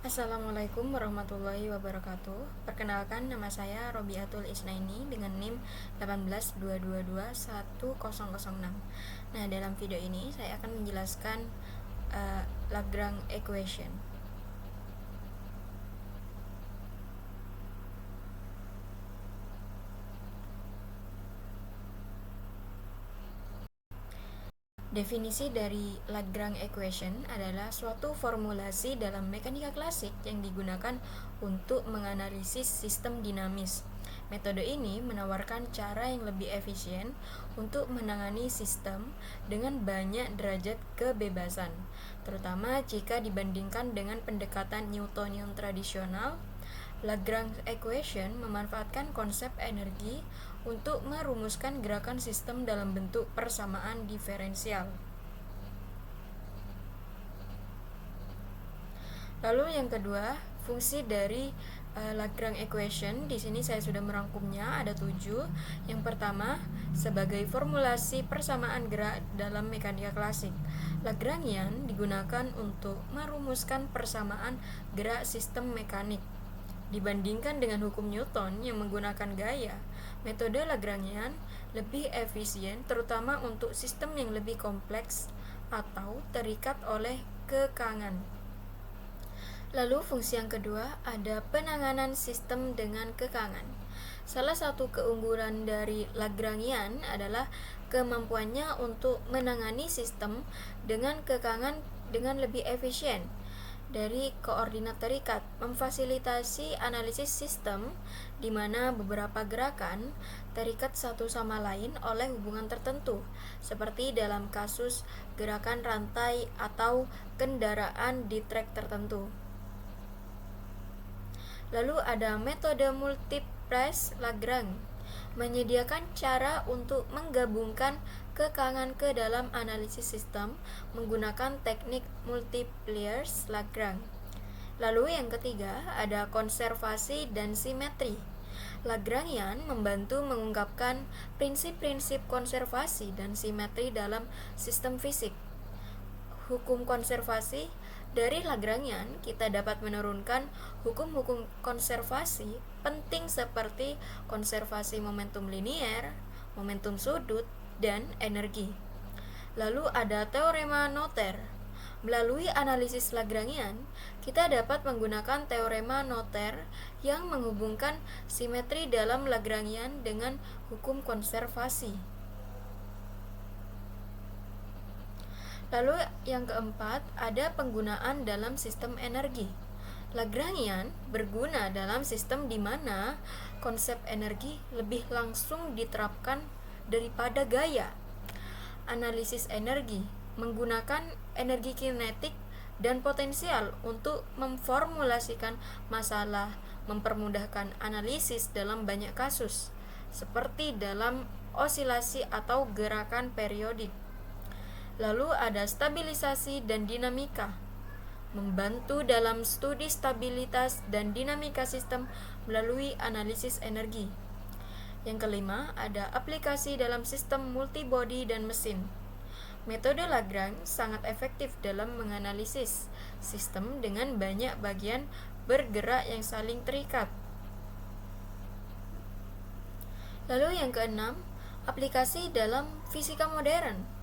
Assalamualaikum warahmatullahi wabarakatuh. Perkenalkan, nama saya Robiatul Isnaini dengan NIM 182221006. Nah, dalam video ini saya akan menjelaskan Lagrange equation. Definisi dari Lagrange equation adalah suatu formulasi dalam mekanika klasik yang digunakan untuk menganalisis sistem dinamis. Metode ini menawarkan cara yang lebih efisien untuk menangani sistem dengan banyak derajat kebebasan, terutama jika dibandingkan dengan pendekatan Newtonian tradisional. Lagrange equation memanfaatkan konsep energi untuk merumuskan gerakan sistem dalam bentuk persamaan diferensial. Lalu yang kedua, fungsi dari Lagrange equation. Di sini saya sudah merangkumnya, ada 7. Yang pertama, sebagai formulasi persamaan gerak dalam mekanika klasik. Lagrangian digunakan untuk merumuskan persamaan gerak sistem mekanik. Dibandingkan dengan hukum Newton yang menggunakan gaya, metode Lagrangian lebih efisien terutama untuk sistem yang lebih kompleks atau terikat oleh kekangan. Lalu fungsi yang kedua ada penanganan sistem dengan kekangan. Salah satu keunggulan dari Lagrangian adalah kemampuannya untuk menangani sistem dengan kekangan dengan lebih efisien dari koordinat terikat, memfasilitasi analisis sistem di mana beberapa gerakan terikat satu sama lain oleh hubungan tertentu, seperti dalam kasus gerakan rantai atau kendaraan di trek tertentu. Lalu ada metode multipress Lagrange, menyediakan cara untuk menggabungkan kekangan ke dalam analisis sistem menggunakan teknik multipliers Lagrange. Lalu yang ketiga ada konservasi dan simetri. Lagrangian membantu mengungkapkan prinsip-prinsip konservasi dan simetri dalam sistem fisik. Hukum konservasi. Dari Lagrangian, kita dapat menurunkan hukum-hukum konservasi penting seperti konservasi momentum linier, momentum sudut, dan energi. Lalu ada teorema Noether. Melalui analisis Lagrangian, kita dapat menggunakan teorema Noether yang menghubungkan simetri dalam Lagrangian dengan hukum konservasi. Lalu yang keempat, ada penggunaan dalam sistem energi. Lagrangian berguna dalam sistem di mana konsep energi lebih langsung diterapkan daripada gaya. Analisis energi menggunakan energi kinetik dan potensial untuk memformulasikan masalah, mempermudahkan analisis dalam banyak kasus, seperti dalam osilasi atau gerakan periodik. Lalu ada stabilisasi dan dinamika, membantu dalam studi stabilitas dan dinamika sistem melalui analisis energi. Yang kelima, ada aplikasi dalam sistem multibody dan mesin. Metode Lagrange sangat efektif dalam menganalisis sistem dengan banyak bagian bergerak yang saling terikat. Lalu yang keenam, aplikasi dalam fisika modern.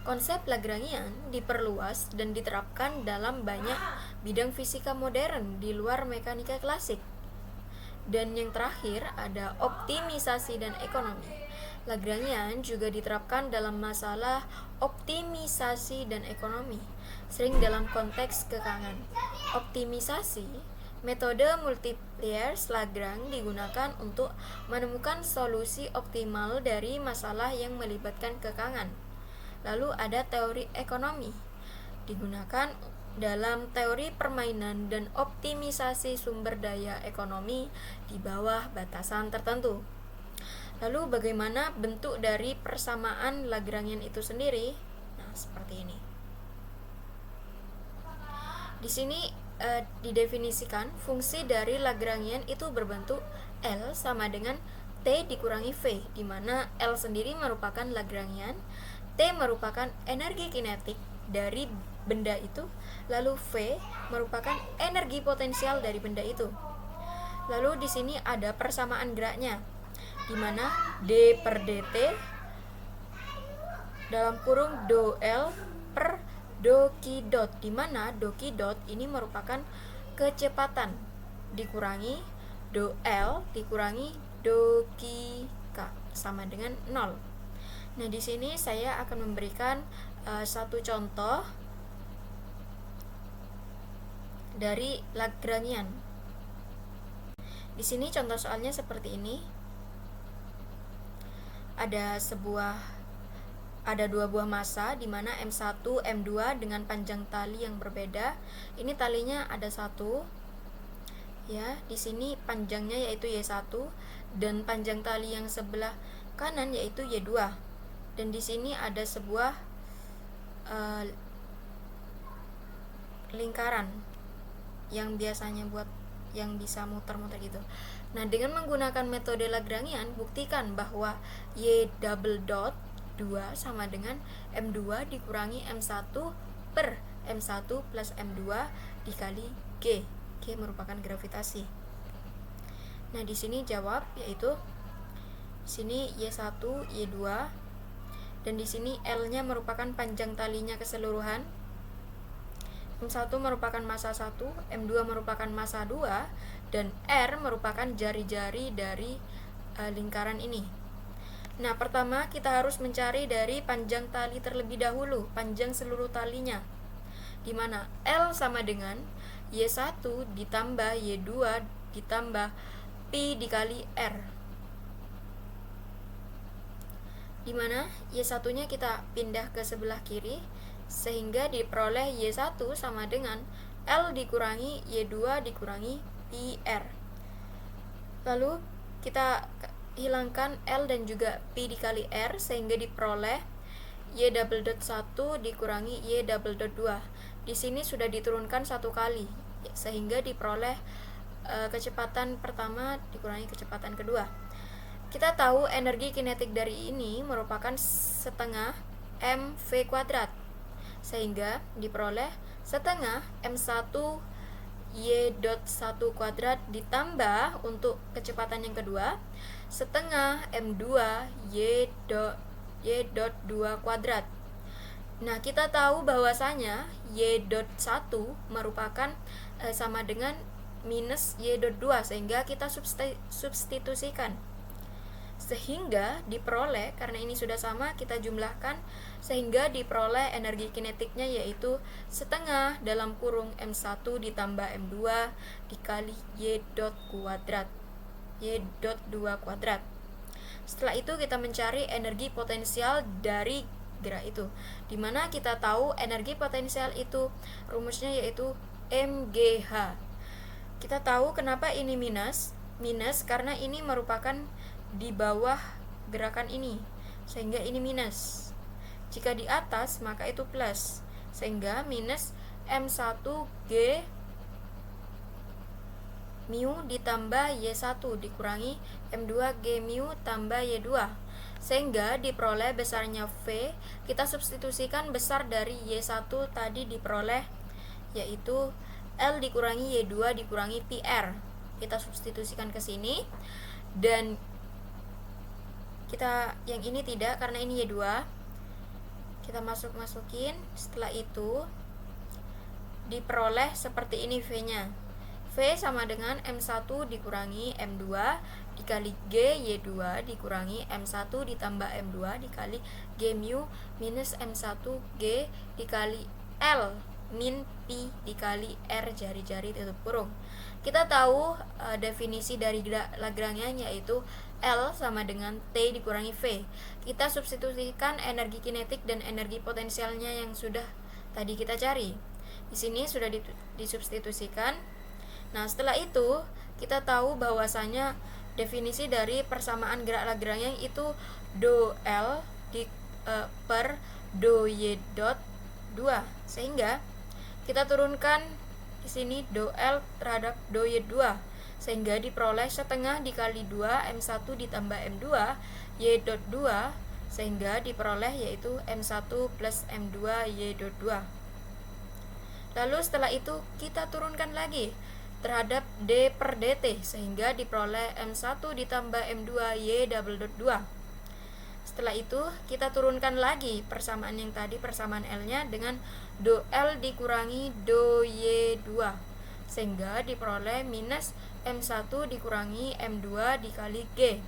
Konsep Lagrangian diperluas dan diterapkan dalam banyak bidang fisika modern di luar mekanika klasik. Dan yang terakhir ada optimisasi dan ekonomi. Lagrangian juga diterapkan dalam masalah optimisasi dan ekonomi, sering dalam konteks kekangan. Optimisasi, metode multipliers Lagrange digunakan untuk menemukan solusi optimal dari masalah yang melibatkan kekangan. Lalu ada teori ekonomi, digunakan dalam teori permainan dan optimisasi sumber daya ekonomi di bawah batasan tertentu. Lalu bagaimana bentuk dari persamaan Lagrangian itu sendiri? Nah, seperti ini. Di sini didefinisikan fungsi dari Lagrangian itu berbentuk L sama dengan T dikurangi V, di mana L sendiri merupakan Lagrangian, T merupakan energi kinetik, dari benda itu, lalu V merupakan energi potensial dari benda itu. Lalu di sini ada persamaan geraknya, di mana D per dt dalam kurung do L per do Q dot, di mana do Q dot ini merupakan kecepatan dikurangi do L dikurangi do Q K sama dengan 0. Nah, di sini saya akan memberikan satu contoh dari Lagrangian. Di sini contoh soalnya seperti ini. Ada dua buah massa di mana M1, M2 dengan panjang tali yang berbeda. Ini talinya ada satu. Ya, di sini panjangnya yaitu Y1 dan panjang tali yang sebelah kanan yaitu Y2. Dan di sini ada sebuah lingkaran yang biasanya buat yang bisa muter-muter gitu. Nah, dengan menggunakan metode Lagrangian, buktikan bahwa Y double dot 2 sama dengan M2 dikurangi M1 per M1 plus M2 dikali G. G merupakan gravitasi. Nah, di sini jawab yaitu sini Y1, Y2, dan di sini L-nya merupakan panjang talinya keseluruhan. M1 merupakan massa 1, M2 merupakan massa 2, dan R merupakan jari-jari dari lingkaran ini. Nah, pertama kita harus mencari dari panjang tali terlebih dahulu, panjang seluruh talinya, di mana L sama dengan Y1 ditambah Y2 ditambah Pi dikali R, di mana Y1-nya kita pindah ke sebelah kiri, sehingga diperoleh Y1 sama dengan L dikurangi Y2 dikurangi PR. Lalu kita hilangkan L dan juga P dikali R, sehingga diperoleh Y double dot 1 dikurangi Y double dot 2. Di sini sudah diturunkan satu kali, sehingga diperoleh kecepatan pertama dikurangi kecepatan kedua. Kita tahu energi kinetik dari ini merupakan setengah mv kuadrat, sehingga diperoleh setengah M1 Y dot 1 kuadrat ditambah untuk kecepatan yang kedua setengah M2 Y dot 2 kuadrat. Nah, kita tahu bahwasanya Y dot 1 merupakan sama dengan minus Y dot 2, sehingga kita substitusikan, sehingga diperoleh, karena ini sudah sama, kita jumlahkan, sehingga diperoleh energi kinetiknya yaitu setengah dalam kurung M1 ditambah M2 dikali Y dot kuadrat, Y dot 2 kuadrat. Setelah itu kita mencari energi potensial dari gerak itu, dimana kita tahu energi potensial itu rumusnya yaitu mgh. Kita tahu kenapa ini minus karena ini merupakan di bawah gerakan ini, sehingga ini minus. Jika di atas maka itu plus, sehingga minus M1G mu ditambah Y1 dikurangi M2G mu tambah Y2, sehingga diperoleh besarnya V. Kita substitusikan besar dari Y1 tadi diperoleh yaitu L dikurangi Y2 dikurangi PR. Kita substitusikan ke sini, dan kita yang ini tidak, karena ini Y2. Kita masukin. Setelah itu diperoleh seperti ini V-nya. V sama dengan M1 dikurangi M2 dikali G Y2 dikurangi M1 ditambah M2 dikali G mu minus M1 G dikali L min P dikali R jari-jari tutup kurung. Kita tahu definisi dari Lagrangian yaitu L sama dengan T dikurangi V. Kita substitusikan energi kinetik dan energi potensialnya yang sudah tadi kita cari. Di sini sudah disubstitusikan. Nah, setelah itu kita tahu bahwasanya definisi dari persamaan gerak Lagrangian itu do L per do Y dot 2, sehingga kita turunkan di sini do L terhadap do Y2, sehingga diperoleh setengah dikali 2 M1 ditambah M2 Y dot 2 sehingga diperoleh yaitu M1 plus M2 Y.2. Lalu setelah itu kita turunkan lagi terhadap D per DT sehingga diperoleh M1 ditambah M2 Y.2. Setelah itu kita turunkan lagi persamaan yang tadi, persamaan L-nya dengan do L dikurangi do Y2 sehingga diperoleh minus M1 dikurangi M2 dikali G.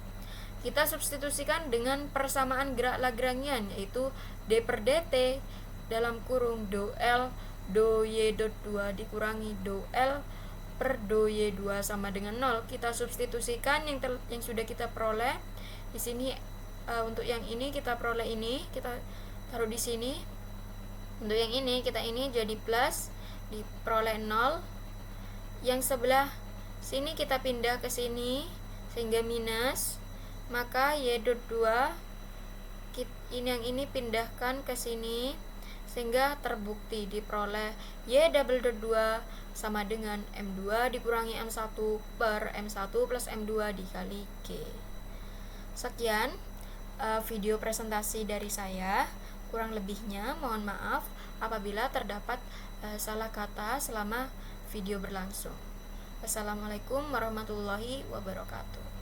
Kita substitusikan dengan persamaan gerak Lagrangian, yaitu D per DT dalam kurung do L do Y.2 dikurangi do L per do Y2 sama dengan 0. Kita substitusikan yang sudah kita peroleh di sini. Untuk yang ini kita peroleh ini, kita taruh di sini. Untuk yang ini kita ini jadi plus, diperoleh 0. Yang sebelah sini kita pindah ke sini sehingga minus, maka Y.2 ini yang ini pindahkan ke sini sehingga terbukti diperoleh Y.2 sama dengan M2 dikurangi M1 per M1 plus M2 dikali G. Sekian video presentasi dari saya. Kurang lebihnya mohon maaf apabila terdapat salah kata selama video berlangsung. Wassalamualaikum warahmatullahi wabarakatuh.